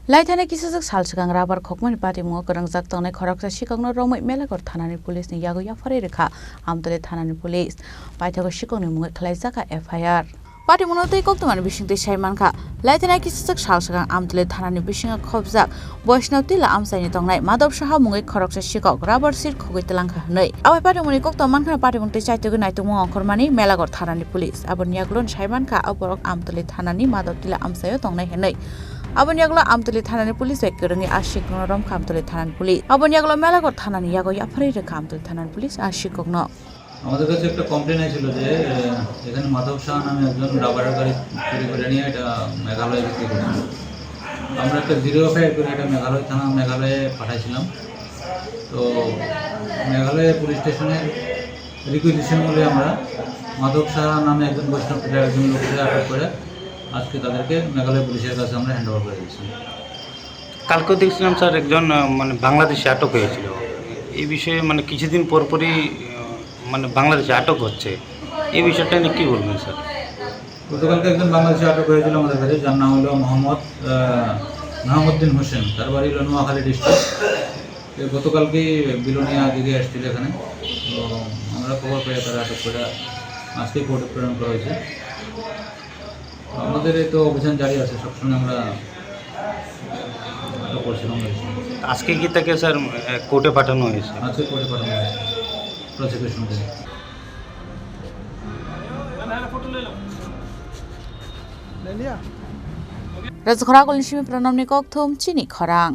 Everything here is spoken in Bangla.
Laithana kisajak salsigang rabar khokmani patimungo korangjak tongnai khoroksa sikangno romoi melagor thanani pulisni yago yafare rekha amtole thanani pulis paithago sikangni mungai khlaijaka FIR patimungo tei koktomani bisingtei saimanka laithana kisajak salsigang amtole thanani bisinga khobjak Vaishnav tila amsaini tongnai Madhav Saha mungai khoroksa sikok rabar sir khogoi telangkha hnoi abai patimuni koktom mankhana patimun tei chaitego naitungmo angkormani melagor thanani pulis aboni yaglon saimanka aborok amtole thanani Madhav tila amsayo tongnai hnoi Abonyaglo amtuli thanani police bai kerungi ashikno rom kamtuli thanani police abonyaglo melagor thanani yago yafare re kamtuli thanani police ashikogno আমাদের কাছে একটা কমপ্লেইন ছিল যে এখানে মাধব শাহ নামে একজন রাবারের গাড়ি চুরি করে নিয়ে এটা মেঘালয়ে বিক্রি করছিল আমরা একটা জিরো এফআইআর করে এটা মেঘালয় থানা মেঘালয়ে পাঠাইছিলাম তো মেঘালয় পুলিশ স্টেশনের রিকুইজিশন বলে আমরা মাধব শাহ নামে একজন বৈষ্ণব একজন লোককে আটক করে আজকে তাদেরকে মেঘালয় পুলিশের কাছে আমরা হ্যান্ড ওভার করে দিয়েছি কালকে দেখছিলাম স্যার একজন মানে বাংলাদেশে আটক হয়েছিল এই বিষয়ে মানে কিছুদিন পরপরই মানে বাংলাদেশে আটক হচ্ছে এই বিষয়টা নিয়ে কী বলবেন স্যার গতকালকে একজন বাংলাদেশে আটক হয়েছিল আমাদের কাছে যার নাম হলো মোহাম্মদ্দিন হোসেন তার বাড়ি হলো নোয়াখালী ডিস্ট্রিক্ট গতকালকেই বিলোনিয়া দিকে এসেছিল এখানে তো আমরা খবর পেয়ে তারা আটক করে আজকে কোর্টে প্রেরণ করা হয়েছে আমাদের এই তো অভিযান জারি আছে সবসময় আমরা করছিলাম আজকে কি তাকে স্যার কোর্টে পাঠানো হয়েছে আজকে কোর্টে পাঠানো হয়েছে প্রসিকিউশন থেকে Razkhora golni shimi pranamni kokthom chini khorang